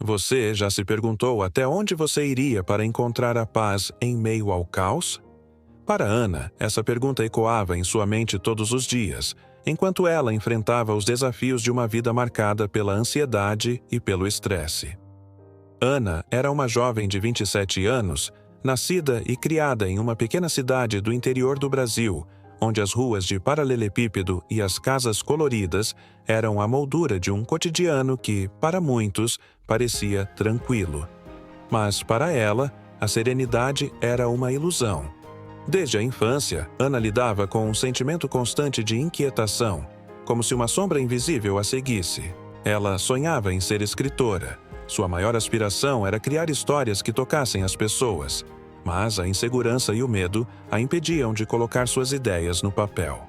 Você já se perguntou até onde você iria para encontrar a paz em meio ao caos? Para Ana, essa pergunta ecoava em sua mente todos os dias, enquanto ela enfrentava os desafios de uma vida marcada pela ansiedade e pelo estresse. Ana era uma jovem de 27 anos, nascida e criada em uma pequena cidade do interior do Brasil, onde as ruas de paralelepípedo e as casas coloridas eram a moldura de um cotidiano que, para muitos, parecia tranquilo. Mas, para ela, a serenidade era uma ilusão. Desde a infância, Ana lidava com um sentimento constante de inquietação, como se uma sombra invisível a seguisse. Ela sonhava em ser escritora. Sua maior aspiração era criar histórias que tocassem as pessoas, mas a insegurança e o medo a impediam de colocar suas ideias no papel.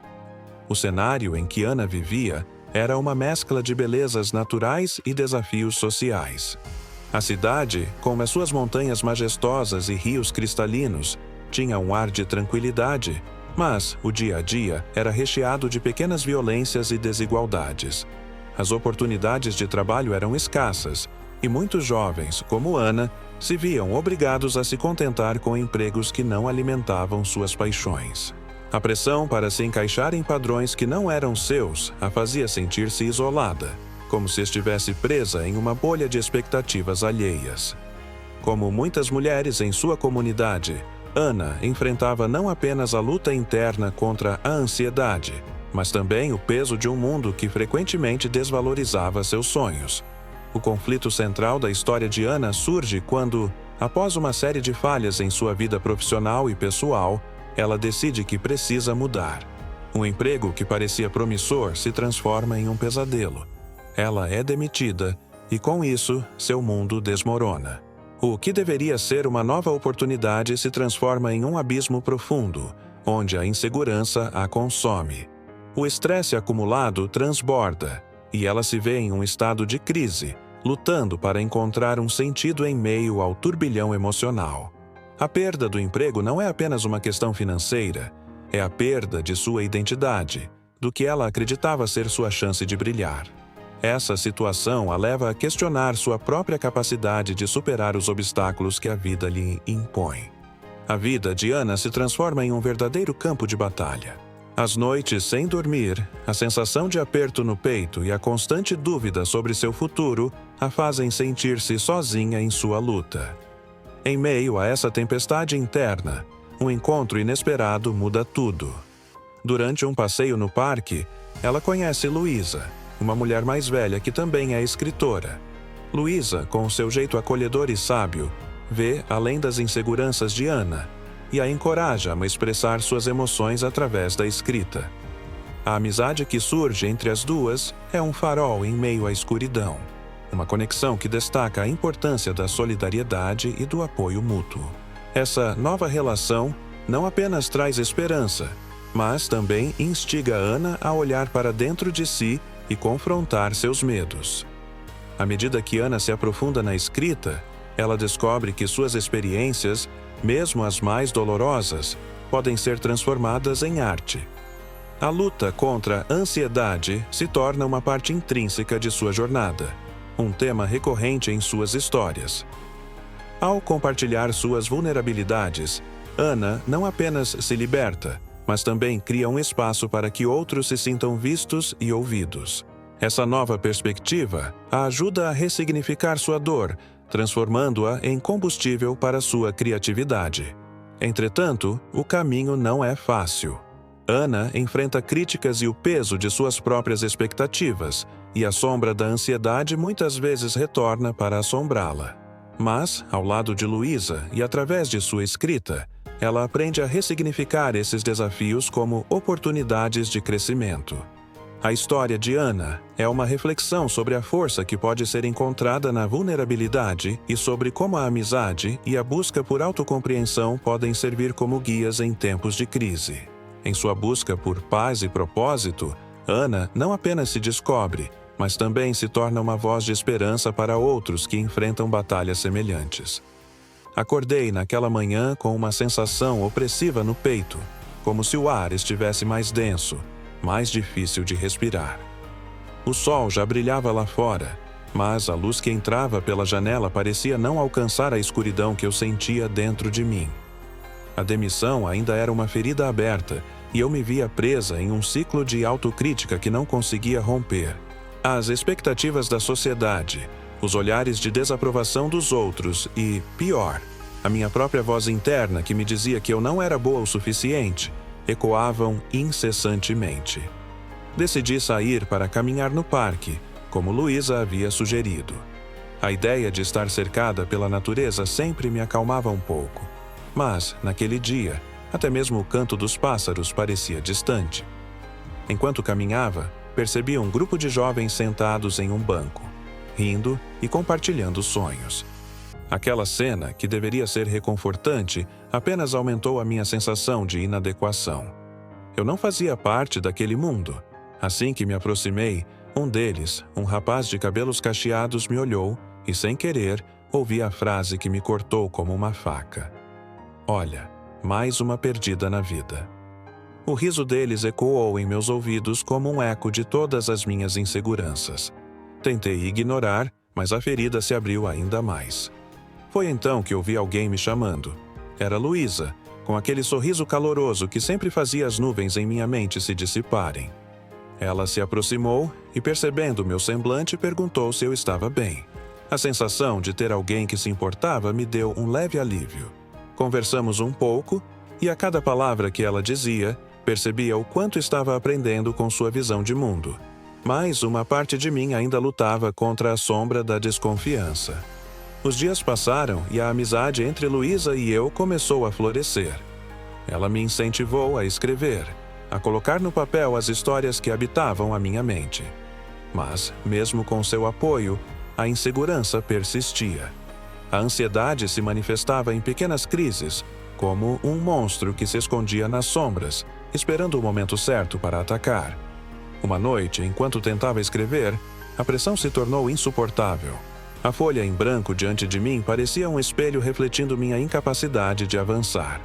O cenário em que Ana vivia era uma mescla de belezas naturais e desafios sociais. A cidade, com as suas montanhas majestosas e rios cristalinos, tinha um ar de tranquilidade, mas o dia a dia era recheado de pequenas violências e desigualdades. As oportunidades de trabalho eram escassas, e muitos jovens, como Ana, se viam obrigados a se contentar com empregos que não alimentavam suas paixões. A pressão para se encaixar em padrões que não eram seus a fazia sentir-se isolada, como se estivesse presa em uma bolha de expectativas alheias. Como muitas mulheres em sua comunidade, Ana enfrentava não apenas a luta interna contra a ansiedade, mas também o peso de um mundo que frequentemente desvalorizava seus sonhos. O conflito central da história de Ana surge quando, após uma série de falhas em sua vida profissional e pessoal, ela decide que precisa mudar. Um emprego que parecia promissor se transforma em um pesadelo. Ela é demitida e, com isso, seu mundo desmorona. O que deveria ser uma nova oportunidade se transforma em um abismo profundo, onde a insegurança a consome. O estresse acumulado transborda, e ela se vê em um estado de crise, lutando para encontrar um sentido em meio ao turbilhão emocional. A perda do emprego não é apenas uma questão financeira, é a perda de sua identidade, do que ela acreditava ser sua chance de brilhar. Essa situação a leva a questionar sua própria capacidade de superar os obstáculos que a vida lhe impõe. A vida de Ana se transforma em um verdadeiro campo de batalha. As noites sem dormir, a sensação de aperto no peito e a constante dúvida sobre seu futuro a fazem sentir-se sozinha em sua luta. Em meio a essa tempestade interna, um encontro inesperado muda tudo. Durante um passeio no parque, ela conhece Luísa, uma mulher mais velha que também é escritora. Luísa, com seu jeito acolhedor e sábio, vê além das inseguranças de Ana e a encoraja a expressar suas emoções através da escrita. A amizade que surge entre as duas é um farol em meio à escuridão, uma conexão que destaca a importância da solidariedade e do apoio mútuo. Essa nova relação não apenas traz esperança, mas também instiga Ana a olhar para dentro de si e confrontar seus medos. À medida que Ana se aprofunda na escrita, ela descobre que suas experiências, mesmo as mais dolorosas, podem ser transformadas em arte. A luta contra a ansiedade se torna uma parte intrínseca de sua jornada, um tema recorrente em suas histórias. Ao compartilhar suas vulnerabilidades, Ana não apenas se liberta, mas também cria um espaço para que outros se sintam vistos e ouvidos. Essa nova perspectiva a ajuda a ressignificar sua dor, transformando-a em combustível para sua criatividade. Entretanto, o caminho não é fácil. Ana enfrenta críticas e o peso de suas próprias expectativas, e a sombra da ansiedade muitas vezes retorna para assombrá-la. Mas, ao lado de Luísa e através de sua escrita, ela aprende a ressignificar esses desafios como oportunidades de crescimento. A história de Ana é uma reflexão sobre a força que pode ser encontrada na vulnerabilidade e sobre como a amizade e a busca por autocompreensão podem servir como guias em tempos de crise. Em sua busca por paz e propósito, Ana não apenas se descobre, mas também se torna uma voz de esperança para outros que enfrentam batalhas semelhantes. Acordei naquela manhã com uma sensação opressiva no peito, como se o ar estivesse mais denso, mais difícil de respirar. O sol já brilhava lá fora, Mas a luz que entrava pela janela parecia não alcançar a escuridão que eu sentia dentro de mim. A demissão ainda era uma ferida aberta, e eu me via presa em um ciclo de autocrítica que não conseguia romper. As expectativas da sociedade, os olhares de desaprovação dos outros e, pior, a minha própria voz interna que me dizia que eu não era boa o suficiente, ecoavam incessantemente. Decidi sair para caminhar no parque, como Luísa havia sugerido. A ideia de estar cercada pela natureza sempre me acalmava um pouco. Mas, naquele dia, até mesmo o canto dos pássaros parecia distante. Enquanto caminhava, percebi um grupo de jovens sentados em um banco, rindo e compartilhando sonhos. Aquela cena, que deveria ser reconfortante, apenas aumentou a minha sensação de inadequação. Eu não fazia parte daquele mundo. Assim que me aproximei, um deles, um rapaz de cabelos cacheados, me olhou e, sem querer, ouvi a frase que me cortou como uma faca. Olha, mais uma perdida na vida. O riso deles ecoou em meus ouvidos como um eco de todas as minhas inseguranças. Tentei ignorar, mas a ferida se abriu ainda mais. Foi então que ouvi alguém me chamando. Era Luísa, com aquele sorriso caloroso que sempre fazia as nuvens em minha mente se dissiparem. Ela se aproximou e, percebendo meu semblante, perguntou se eu estava bem. A sensação de ter alguém que se importava me deu um leve alívio. Conversamos um pouco, e a cada palavra que ela dizia, percebia o quanto estava aprendendo com sua visão de mundo. Mas uma parte de mim ainda lutava contra a sombra da desconfiança. Os dias passaram e a amizade entre Luísa e eu começou a florescer. Ela me incentivou a escrever, a colocar no papel as histórias que habitavam a minha mente. Mas, mesmo com seu apoio, a insegurança persistia. A ansiedade se manifestava em pequenas crises, como um monstro que se escondia nas sombras, esperando o momento certo para atacar. Uma noite, enquanto tentava escrever, a pressão se tornou insuportável. A folha em branco diante de mim parecia um espelho refletindo minha incapacidade de avançar.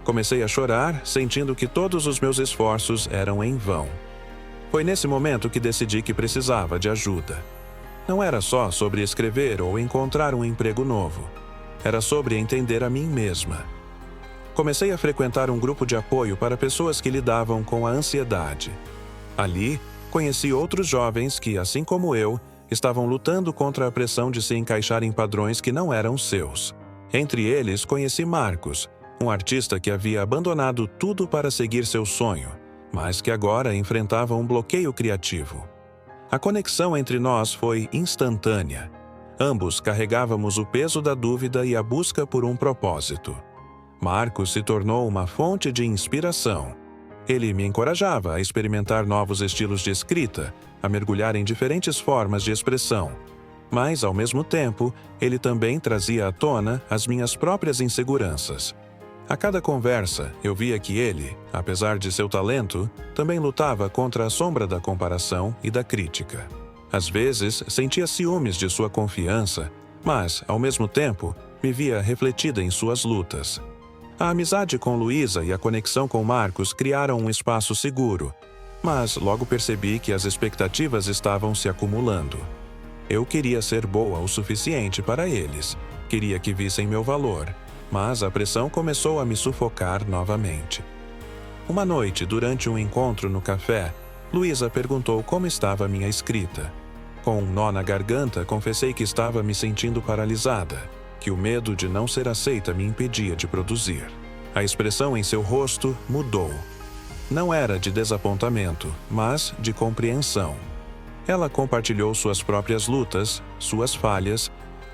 Comecei a chorar, sentindo que todos os meus esforços eram em vão. Foi nesse momento que decidi que precisava de ajuda. Não era só sobre escrever ou encontrar um emprego novo. Era sobre entender a mim mesma. Comecei a frequentar um grupo de apoio para pessoas que lidavam com a ansiedade. Ali, conheci outros jovens que, assim como eu, estavam lutando contra a pressão de se encaixar em padrões que não eram seus. Entre eles, conheci Marcos, um artista que havia abandonado tudo para seguir seu sonho, mas que agora enfrentava um bloqueio criativo. A conexão entre nós foi instantânea. Ambos carregávamos o peso da dúvida e a busca por um propósito. Marcos se tornou uma fonte de inspiração. Ele me encorajava a experimentar novos estilos de escrita, a mergulhar em diferentes formas de expressão. Mas, ao mesmo tempo, ele também trazia à tona as minhas próprias inseguranças. A cada conversa, eu via que ele, apesar de seu talento, também lutava contra a sombra da comparação e da crítica. Às vezes, sentia ciúmes de sua confiança, mas, ao mesmo tempo, me via refletida em suas lutas. A amizade com Luísa e a conexão com Marcos criaram um espaço seguro, mas logo percebi que as expectativas estavam se acumulando. Eu queria ser boa o suficiente para eles, queria que vissem meu valor, mas a pressão começou a me sufocar novamente. Uma noite, durante um encontro no café, Luísa perguntou como estava a minha escrita. Com um nó na garganta, confessei que estava me sentindo paralisada, que o medo de não ser aceita me impedia de produzir. A expressão em seu rosto mudou. Não era de desapontamento, mas de compreensão. Ela compartilhou suas próprias lutas, suas falhas,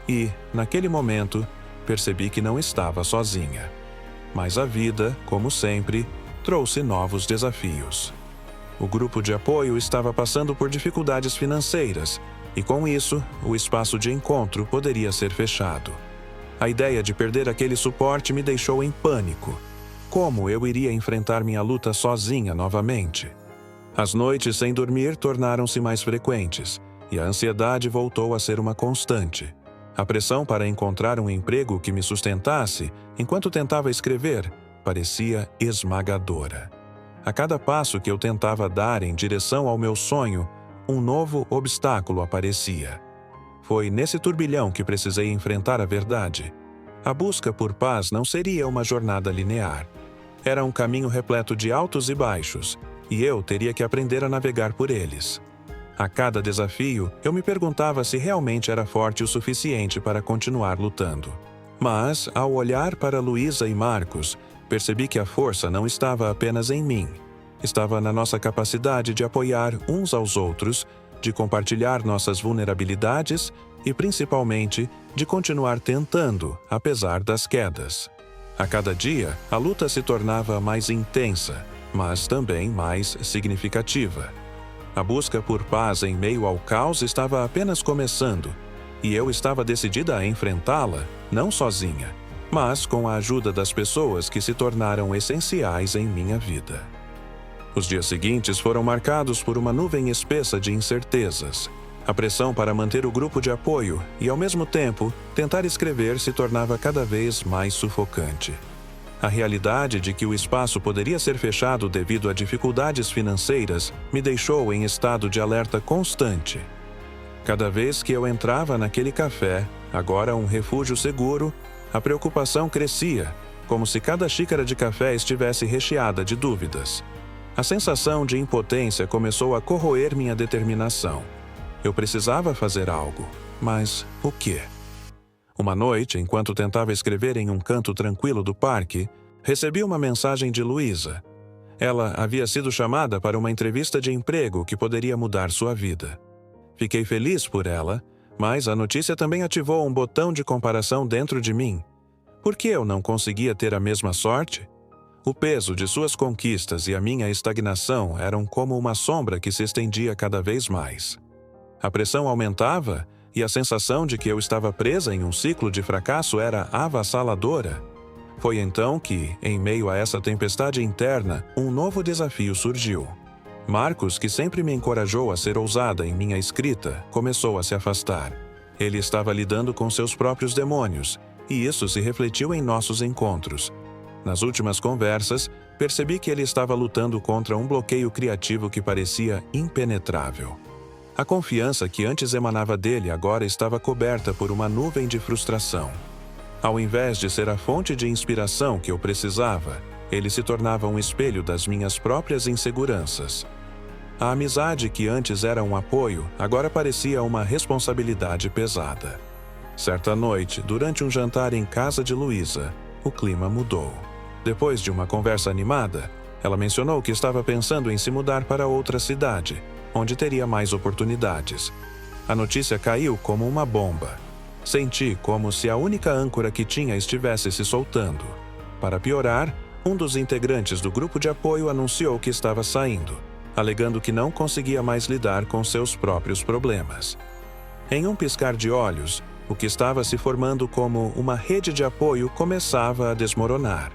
e, naquele momento, percebi que não estava sozinha. Mas a vida, como sempre, trouxe novos desafios. O grupo de apoio estava passando por dificuldades financeiras, e com isso, o espaço de encontro poderia ser fechado. A ideia de perder aquele suporte me deixou em pânico. Como eu iria enfrentar minha luta sozinha novamente? As noites sem dormir tornaram-se mais frequentes, e a ansiedade voltou a ser uma constante. A pressão para encontrar um emprego que me sustentasse, enquanto tentava escrever, parecia esmagadora. A cada passo que eu tentava dar em direção ao meu sonho, um novo obstáculo aparecia. foi nesse turbilhão que precisei enfrentar a verdade. A busca por paz não seria uma jornada linear. Era um caminho repleto de altos e baixos, e eu teria que aprender a navegar por eles. A cada desafio, eu me perguntava se realmente era forte o suficiente para continuar lutando. Mas, ao olhar para Luísa e Marcos, percebi que a força não estava apenas em mim. Estava na nossa capacidade de apoiar uns aos outros, de compartilhar nossas vulnerabilidades e, principalmente, de continuar tentando, apesar das quedas. A cada dia, a luta se tornava mais intensa, mas também mais significativa. A busca por paz em meio ao caos estava apenas começando, e eu estava decidida a enfrentá-la, não sozinha, mas com a ajuda das pessoas que se tornaram essenciais em minha vida. Os dias seguintes foram marcados por uma nuvem espessa de incertezas. A pressão para manter o grupo de apoio e, ao mesmo tempo, tentar escrever se tornava cada vez mais sufocante. A realidade de que o espaço poderia ser fechado devido a dificuldades financeiras me deixou em estado de alerta constante. Cada vez que eu entrava naquele café, agora um refúgio seguro, a preocupação crescia, como se cada xícara de café estivesse recheada de dúvidas. A sensação de impotência começou a corroer minha determinação. Eu precisava fazer algo, mas o quê? Uma noite, enquanto tentava escrever em um canto tranquilo do parque, recebi uma mensagem de Luísa. Ela havia sido chamada para uma entrevista de emprego que poderia mudar sua vida. Fiquei feliz por ela, mas a notícia também ativou um botão de comparação dentro de mim. Por que eu não conseguia ter a mesma sorte? O peso de suas conquistas e a minha estagnação eram como uma sombra que se estendia cada vez mais. A pressão aumentava e a sensação de que eu estava presa em um ciclo de fracasso era avassaladora. Foi então que, em meio a essa tempestade interna, um novo desafio surgiu. Marcos, que sempre me encorajou a ser ousada em minha escrita, começou a se afastar. Ele estava lidando com seus próprios demônios, e isso se refletiu em nossos encontros. Nas últimas conversas, percebi que ele estava lutando contra um bloqueio criativo que parecia impenetrável. A confiança que antes emanava dele agora estava coberta por uma nuvem de frustração. Ao invés de ser a fonte de inspiração que eu precisava, ele se tornava um espelho das minhas próprias inseguranças. A amizade que antes era um apoio, agora parecia uma responsabilidade pesada. Certa noite, durante um jantar em casa de Luísa, o clima mudou. Depois de uma conversa animada, ela mencionou que estava pensando em se mudar para outra cidade, onde teria mais oportunidades. A notícia caiu como uma bomba. Senti como se a única âncora que tinha estivesse se soltando. Para piorar, um dos integrantes do grupo de apoio anunciou que estava saindo, alegando que não conseguia mais lidar com seus próprios problemas. Em um piscar de olhos, o que estava se formando como uma rede de apoio começava a desmoronar.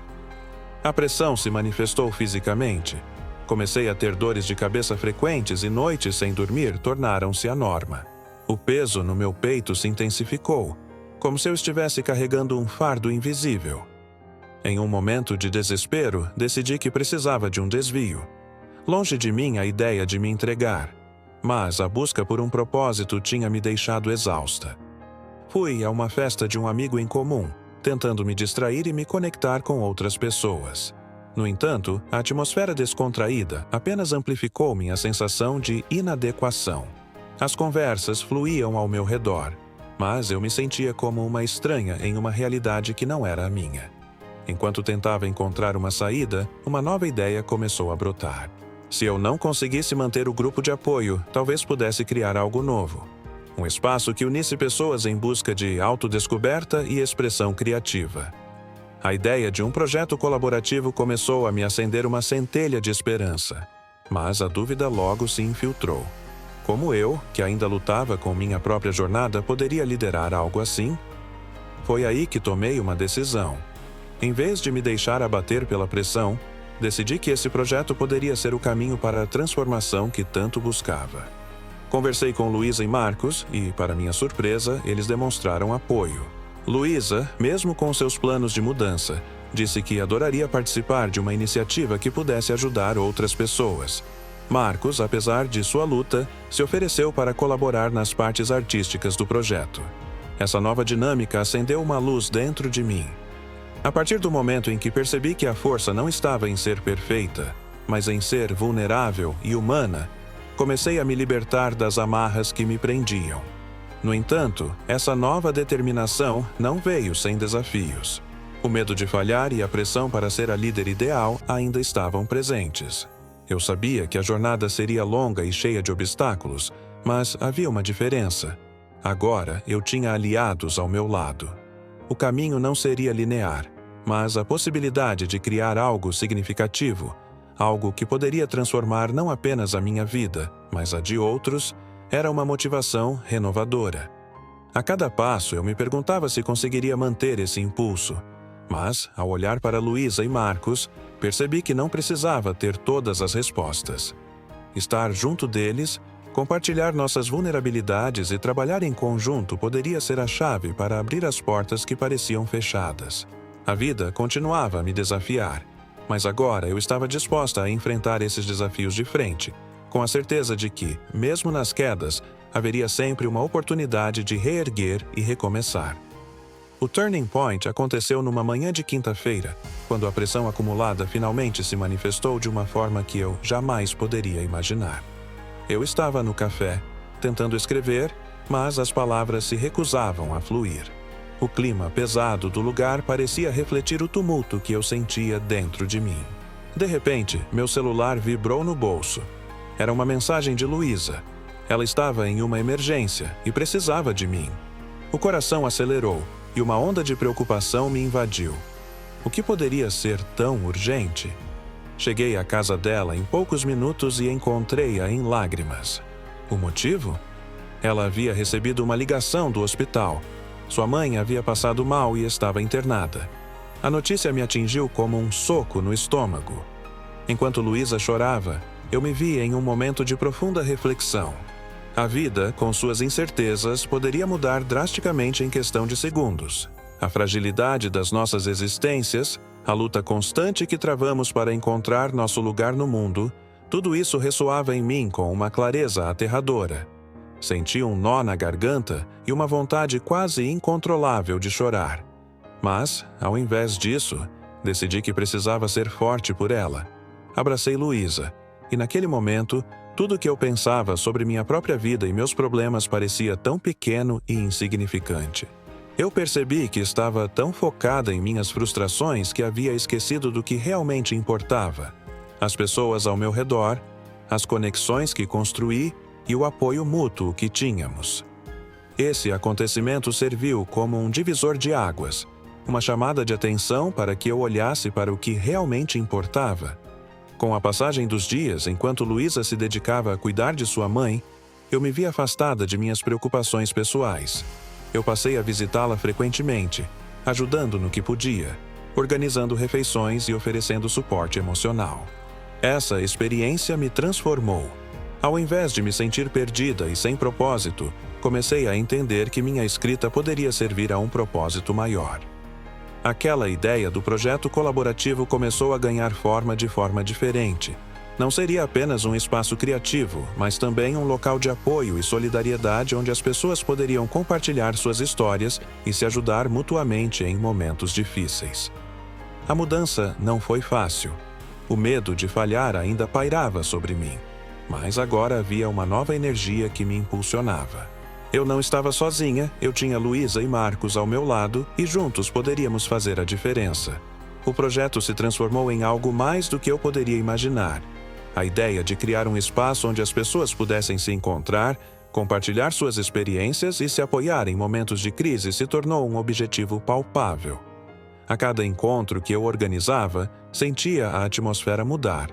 A pressão se manifestou fisicamente. Comecei a ter dores de cabeça frequentes e noites sem dormir tornaram-se a norma. O peso no meu peito se intensificou, como se eu estivesse carregando um fardo invisível. Em um momento de desespero, decidi que precisava de um desvio. Longe de mim a ideia de me entregar, mas a busca por um propósito tinha me deixado exausta. Fui a uma festa de um amigo em comum, tentando me distrair e me conectar com outras pessoas. No entanto, a atmosfera descontraída apenas amplificou minha sensação de inadequação. As conversas fluíam ao meu redor, mas eu me sentia como uma estranha em uma realidade que não era a minha. Enquanto tentava encontrar uma saída, uma nova ideia começou a brotar. Se eu não conseguisse manter o grupo de apoio, talvez pudesse criar algo novo. Um espaço que unisse pessoas em busca de autodescoberta e expressão criativa. A ideia de um projeto colaborativo começou a me acender uma centelha de esperança, mas a dúvida logo se infiltrou. Como eu, que ainda lutava com minha própria jornada, poderia liderar algo assim? Foi aí que tomei uma decisão. Em vez de me deixar abater pela pressão, decidi que esse projeto poderia ser o caminho para a transformação que tanto buscava. Conversei com Luísa e Marcos e, para minha surpresa, eles demonstraram apoio. Luísa, mesmo com seus planos de mudança, disse que adoraria participar de uma iniciativa que pudesse ajudar outras pessoas. Marcos, apesar de sua luta, se ofereceu para colaborar nas partes artísticas do projeto. Essa nova dinâmica acendeu uma luz dentro de mim. A partir do momento em que percebi que a força não estava em ser perfeita, mas em ser vulnerável e humana, comecei a me libertar das amarras que me prendiam. No entanto, essa nova determinação não veio sem desafios. O medo de falhar e a pressão para ser a líder ideal ainda estavam presentes. Eu sabia que a jornada seria longa e cheia de obstáculos, mas havia uma diferença. Agora eu tinha aliados ao meu lado. O caminho não seria linear, mas a possibilidade de criar algo significativo, algo que poderia transformar não apenas a minha vida, mas a de outros, era uma motivação renovadora. A cada passo eu me perguntava se conseguiria manter esse impulso, mas, ao olhar para Luísa e Marcos, percebi que não precisava ter todas as respostas. Estar junto deles, compartilhar nossas vulnerabilidades e trabalhar em conjunto poderia ser a chave para abrir as portas que pareciam fechadas. A vida continuava a me desafiar, mas agora eu estava disposta a enfrentar esses desafios de frente, com a certeza de que, mesmo nas quedas, haveria sempre uma oportunidade de reerguer e recomeçar. O turning point aconteceu numa manhã de quinta-feira, quando a pressão acumulada finalmente se manifestou de uma forma que eu jamais poderia imaginar. Eu estava no café, tentando escrever, mas as palavras se recusavam a fluir. O clima pesado do lugar parecia refletir o tumulto que eu sentia dentro de mim. De repente, meu celular vibrou no bolso. Era uma mensagem de Luísa. Ela estava em uma emergência e precisava de mim. O coração acelerou e uma onda de preocupação me invadiu. O que poderia ser tão urgente? Cheguei à casa dela em poucos minutos e encontrei-a em lágrimas. O motivo? Ela havia recebido uma ligação do hospital. Sua mãe havia passado mal e estava internada. A notícia me atingiu como um soco no estômago. Enquanto Luísa chorava, eu me vi em um momento de profunda reflexão. A vida, com suas incertezas, poderia mudar drasticamente em questão de segundos. A fragilidade das nossas existências, a luta constante que travamos para encontrar nosso lugar no mundo, tudo isso ressoava em mim com uma clareza aterradora. Senti um nó na garganta e uma vontade quase incontrolável de chorar. Mas, ao invés disso, decidi que precisava ser forte por ela. Abracei Luísa, e naquele momento, tudo o que eu pensava sobre minha própria vida e meus problemas parecia tão pequeno e insignificante. Eu percebi que estava tão focada em minhas frustrações que havia esquecido do que realmente importava: as pessoas ao meu redor, as conexões que construí e o apoio mútuo que tínhamos. Esse acontecimento serviu como um divisor de águas, uma chamada de atenção para que eu olhasse para o que realmente importava. Com a passagem dos dias, enquanto Luísa se dedicava a cuidar de sua mãe, eu me vi afastada de minhas preocupações pessoais. Eu passei a visitá-la frequentemente, ajudando no que podia, organizando refeições e oferecendo suporte emocional. Essa experiência me transformou. Ao invés de me sentir perdida e sem propósito, comecei a entender que minha escrita poderia servir a um propósito maior. Aquela ideia do projeto colaborativo começou a ganhar forma de forma diferente. Não seria apenas um espaço criativo, mas também um local de apoio e solidariedade onde as pessoas poderiam compartilhar suas histórias e se ajudar mutuamente em momentos difíceis. A mudança não foi fácil. O medo de falhar ainda pairava sobre mim, mas agora havia uma nova energia que me impulsionava. Eu não estava sozinha, eu tinha Luísa e Marcos ao meu lado e juntos poderíamos fazer a diferença. O projeto se transformou em algo mais do que eu poderia imaginar. A ideia de criar um espaço onde as pessoas pudessem se encontrar, compartilhar suas experiências e se apoiar em momentos de crise se tornou um objetivo palpável. A cada encontro que eu organizava, sentia a atmosfera mudar.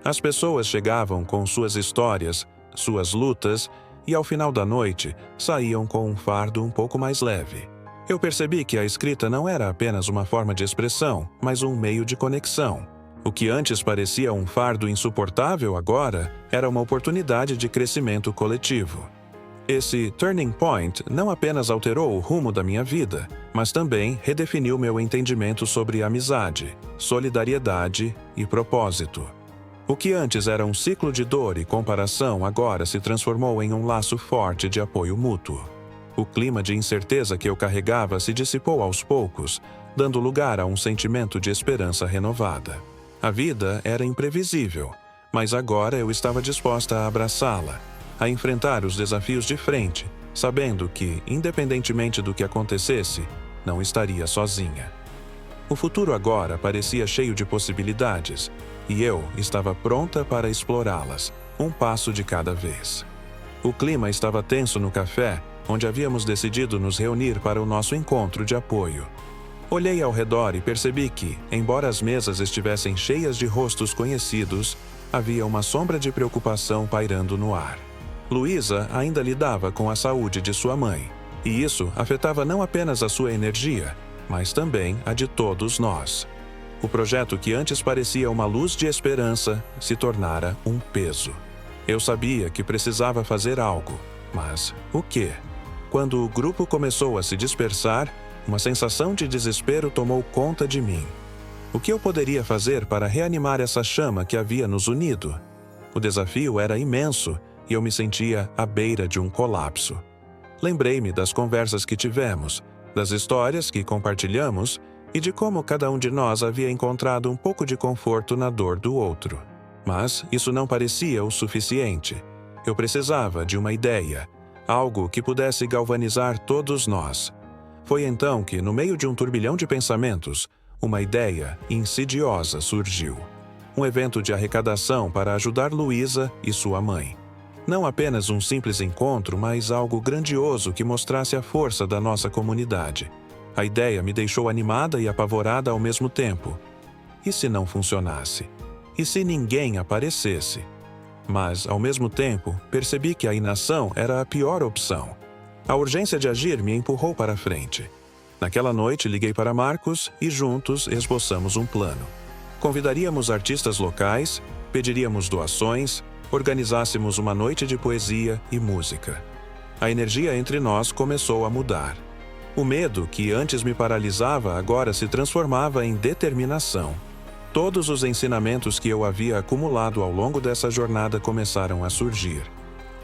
As pessoas chegavam com suas histórias, suas lutas, e ao final da noite, saíam com um fardo um pouco mais leve. Eu percebi que a escrita não era apenas uma forma de expressão, mas um meio de conexão. O que antes parecia um fardo insuportável agora era uma oportunidade de crescimento coletivo. Esse turning point não apenas alterou o rumo da minha vida, mas também redefiniu meu entendimento sobre amizade, solidariedade e propósito. O que antes era um ciclo de dor e comparação agora se transformou em um laço forte de apoio mútuo. O clima de incerteza que eu carregava se dissipou aos poucos, dando lugar a um sentimento de esperança renovada. A vida era imprevisível, mas agora eu estava disposta a abraçá-la, a enfrentar os desafios de frente, sabendo que, independentemente do que acontecesse, não estaria sozinha. O futuro agora parecia cheio de possibilidades, e eu estava pronta para explorá-las, um passo de cada vez. O clima estava tenso no café, onde havíamos decidido nos reunir para o nosso encontro de apoio. Olhei ao redor e percebi que, embora as mesas estivessem cheias de rostos conhecidos, havia uma sombra de preocupação pairando no ar. Luísa ainda lidava com a saúde de sua mãe, e isso afetava não apenas a sua energia, mas também a de todos nós. O projeto que antes parecia uma luz de esperança se tornara um peso. Eu sabia que precisava fazer algo, mas o quê? Quando o grupo começou a se dispersar, uma sensação de desespero tomou conta de mim. O que eu poderia fazer para reanimar essa chama que havia nos unido? O desafio era imenso e eu me sentia à beira de um colapso. Lembrei-me das conversas que tivemos, das histórias que compartilhamos e de como cada um de nós havia encontrado um pouco de conforto na dor do outro. Mas isso não parecia o suficiente. Eu precisava de uma ideia, algo que pudesse galvanizar todos nós. Foi então que, no meio de um turbilhão de pensamentos, uma ideia insidiosa surgiu. Um evento de arrecadação para ajudar Luísa e sua mãe. Não apenas um simples encontro, mas algo grandioso que mostrasse a força da nossa comunidade. A ideia me deixou animada e apavorada ao mesmo tempo. E se não funcionasse? E se ninguém aparecesse? Mas, ao mesmo tempo, percebi que a inação era a pior opção. A urgência de agir me empurrou para frente. Naquela noite, liguei para Marcos e juntos esboçamos um plano. Convidaríamos artistas locais, pediríamos doações, organizássemos uma noite de poesia e música. A energia entre nós começou a mudar. O medo que antes me paralisava agora se transformava em determinação. Todos os ensinamentos que eu havia acumulado ao longo dessa jornada começaram a surgir.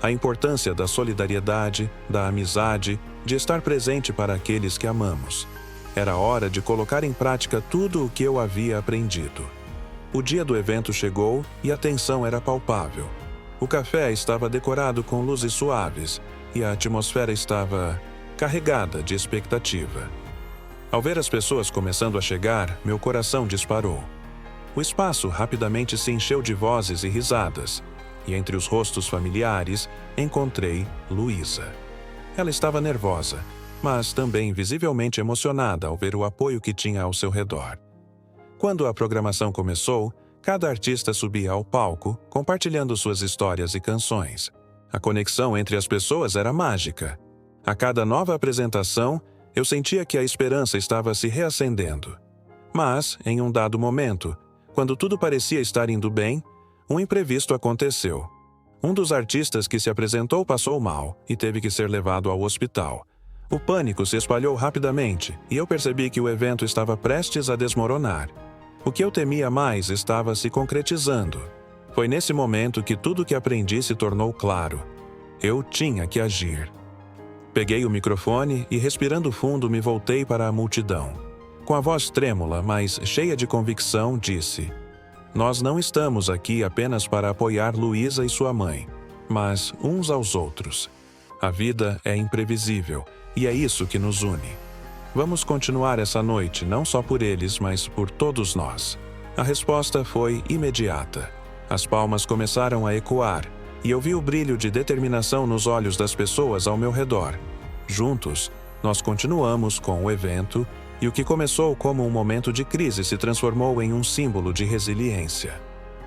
A importância da solidariedade, da amizade, de estar presente para aqueles que amamos. Era hora de colocar em prática tudo o que eu havia aprendido. O dia do evento chegou e a tensão era palpável. O café estava decorado com luzes suaves e a atmosfera estava carregada de expectativa. Ao ver as pessoas começando a chegar, meu coração disparou. O espaço rapidamente se encheu de vozes e risadas, e entre os rostos familiares encontrei Luísa. Ela estava nervosa, mas também visivelmente emocionada ao ver o apoio que tinha ao seu redor. Quando a programação começou, cada artista subia ao palco, compartilhando suas histórias e canções. A conexão entre as pessoas era mágica. A cada nova apresentação, eu sentia que a esperança estava se reacendendo. Mas, em um dado momento, quando tudo parecia estar indo bem, um imprevisto aconteceu. Um dos artistas que se apresentou passou mal e teve que ser levado ao hospital. O pânico se espalhou rapidamente e eu percebi que o evento estava prestes a desmoronar. O que eu temia mais estava se concretizando. Foi nesse momento que tudo que aprendi se tornou claro. Eu tinha que agir. Peguei o microfone e, respirando fundo, me voltei para a multidão. Com a voz trêmula, mas cheia de convicção, disse: "Nós não estamos aqui apenas para apoiar Luísa e sua mãe, mas uns aos outros. A vida é imprevisível e é isso que nos une. Vamos continuar essa noite não só por eles, mas por todos nós." A resposta foi imediata. As palmas começaram a ecoar e eu vi o brilho de determinação nos olhos das pessoas ao meu redor. Juntos, nós continuamos com o evento e o que começou como um momento de crise se transformou em um símbolo de resiliência.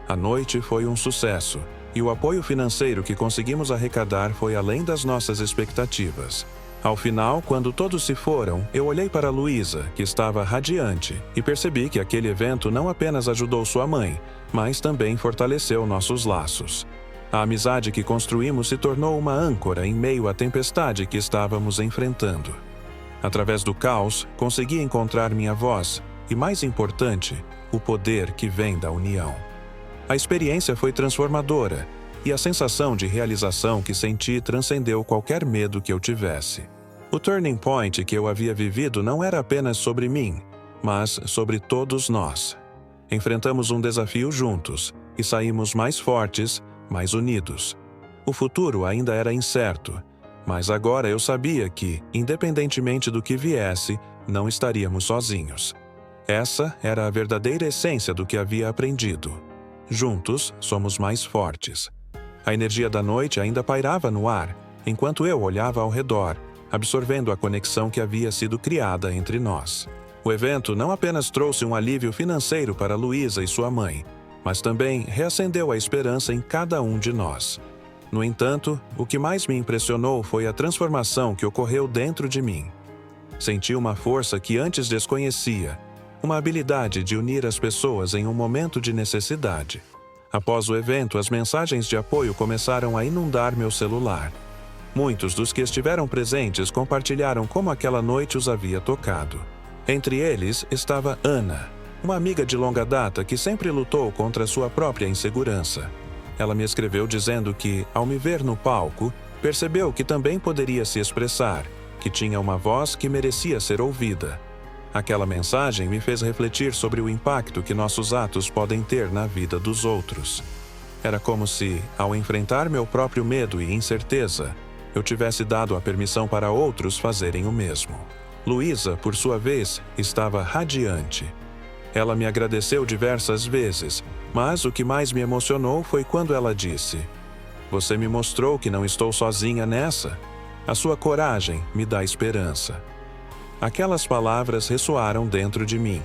A noite foi um sucesso e o apoio financeiro que conseguimos arrecadar foi além das nossas expectativas. Ao final, quando todos se foram, eu olhei para Luísa, que estava radiante, e percebi que aquele evento não apenas ajudou sua mãe, mas também fortaleceu nossos laços. A amizade que construímos se tornou uma âncora em meio à tempestade que estávamos enfrentando. Através do caos, consegui encontrar minha voz e, mais importante, o poder que vem da união. A experiência foi transformadora, e a sensação de realização que senti transcendeu qualquer medo que eu tivesse. O turning point que eu havia vivido não era apenas sobre mim, mas sobre todos nós. Enfrentamos um desafio juntos, e saímos mais fortes, mais unidos. O futuro ainda era incerto, mas agora eu sabia que, independentemente do que viesse, não estaríamos sozinhos. Essa era a verdadeira essência do que havia aprendido. Juntos, somos mais fortes. A energia da noite ainda pairava no ar, enquanto eu olhava ao redor, absorvendo a conexão que havia sido criada entre nós. O evento não apenas trouxe um alívio financeiro para Luísa e sua mãe, mas também reacendeu a esperança em cada um de nós. No entanto, o que mais me impressionou foi a transformação que ocorreu dentro de mim. Senti uma força que antes desconhecia, uma habilidade de unir as pessoas em um momento de necessidade. Após o evento, as mensagens de apoio começaram a inundar meu celular. Muitos dos que estiveram presentes compartilharam como aquela noite os havia tocado. Entre eles estava Ana, uma amiga de longa data que sempre lutou contra sua própria insegurança. Ela me escreveu dizendo que, ao me ver no palco, percebeu que também poderia se expressar, que tinha uma voz que merecia ser ouvida. Aquela mensagem me fez refletir sobre o impacto que nossos atos podem ter na vida dos outros. Era como se, ao enfrentar meu próprio medo e incerteza, eu tivesse dado a permissão para outros fazerem o mesmo. Luísa, por sua vez, estava radiante. Ela me agradeceu diversas vezes, mas o que mais me emocionou foi quando ela disse: "Você me mostrou que não estou sozinha nessa. A sua coragem me dá esperança." Aquelas palavras ressoaram dentro de mim,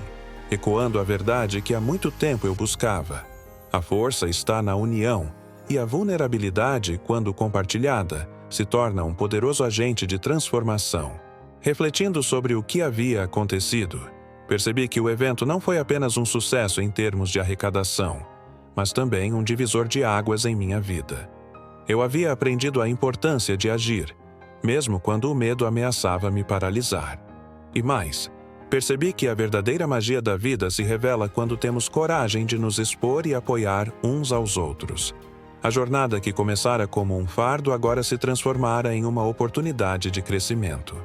ecoando a verdade que há muito tempo eu buscava. A força está na união, e a vulnerabilidade, quando compartilhada, se torna um poderoso agente de transformação. Refletindo sobre o que havia acontecido, percebi que o evento não foi apenas um sucesso em termos de arrecadação, mas também um divisor de águas em minha vida. Eu havia aprendido a importância de agir, mesmo quando o medo ameaçava me paralisar. E mais, percebi que a verdadeira magia da vida se revela quando temos coragem de nos expor e apoiar uns aos outros. A jornada que começara como um fardo agora se transformara em uma oportunidade de crescimento.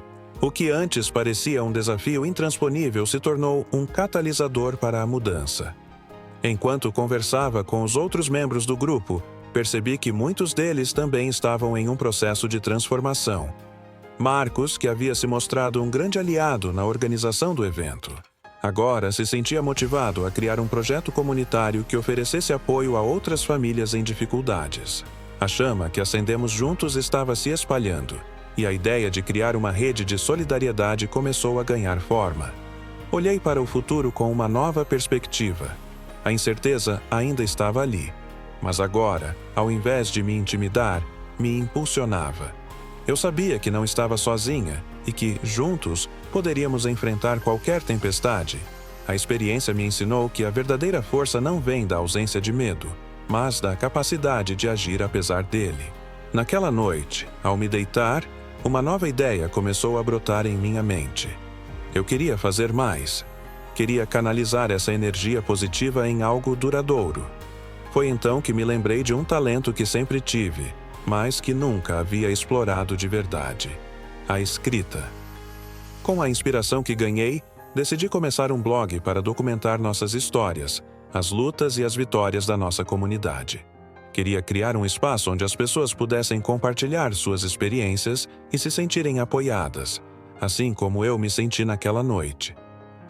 O que antes parecia um desafio intransponível se tornou um catalisador para a mudança. Enquanto conversava com os outros membros do grupo, percebi que muitos deles também estavam em um processo de transformação. Marcos, que havia se mostrado um grande aliado na organização do evento, agora se sentia motivado a criar um projeto comunitário que oferecesse apoio a outras famílias em dificuldades. A chama que acendemos juntos estava se espalhando, e a ideia de criar uma rede de solidariedade começou a ganhar forma. Olhei para o futuro com uma nova perspectiva. A incerteza ainda estava ali, mas agora, ao invés de me intimidar, me impulsionava. Eu sabia que não estava sozinha e que, juntos, poderíamos enfrentar qualquer tempestade. A experiência me ensinou que a verdadeira força não vem da ausência de medo, mas da capacidade de agir apesar dele. Naquela noite, ao me deitar, uma nova ideia começou a brotar em minha mente. Eu queria fazer mais. Queria canalizar essa energia positiva em algo duradouro. Foi então que me lembrei de um talento que sempre tive, mas que nunca havia explorado de verdade: a escrita. Com a inspiração que ganhei, decidi começar um blog para documentar nossas histórias, as lutas e as vitórias da nossa comunidade. Queria criar um espaço onde as pessoas pudessem compartilhar suas experiências e se sentirem apoiadas, assim como eu me senti naquela noite.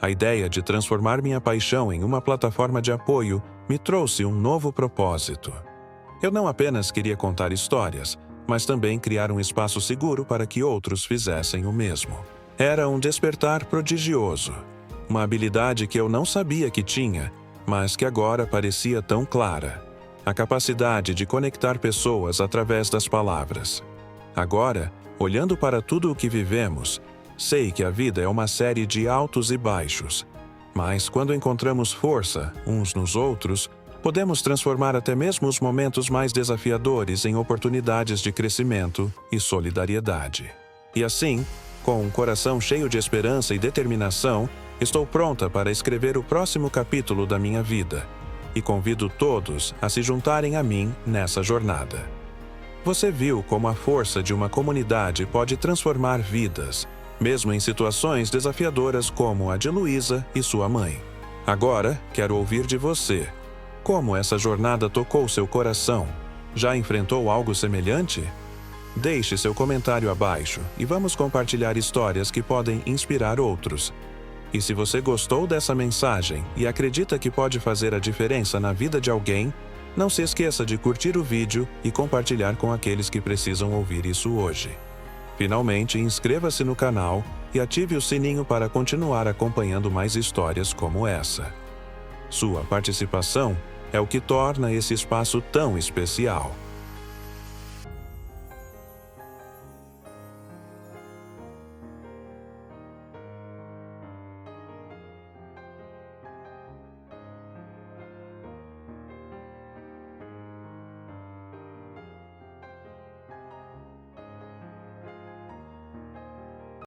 A ideia de transformar minha paixão em uma plataforma de apoio me trouxe um novo propósito. Eu não apenas queria contar histórias, mas também criar um espaço seguro para que outros fizessem o mesmo. Era um despertar prodigioso, uma habilidade que eu não sabia que tinha, mas que agora parecia tão clara: a capacidade de conectar pessoas através das palavras. Agora, olhando para tudo o que vivemos, sei que a vida é uma série de altos e baixos, mas quando encontramos força uns nos outros, podemos transformar até mesmo os momentos mais desafiadores em oportunidades de crescimento e solidariedade. E assim, com um coração cheio de esperança e determinação, estou pronta para escrever o próximo capítulo da minha vida. e convido todos a se juntarem a mim nessa jornada. Você viu como a força de uma comunidade pode transformar vidas, mesmo em situações desafiadoras como a de Luísa e sua mãe. Agora, quero ouvir de você. Como essa jornada tocou seu coração? Já enfrentou algo semelhante? Deixe seu comentário abaixo e vamos compartilhar histórias que podem inspirar outros. E se você gostou dessa mensagem e acredita que pode fazer a diferença na vida de alguém, não se esqueça de curtir o vídeo e compartilhar com aqueles que precisam ouvir isso hoje. Finalmente, inscreva-se no canal e ative o sininho para continuar acompanhando mais histórias como essa. Sua participação é o que torna esse espaço tão especial.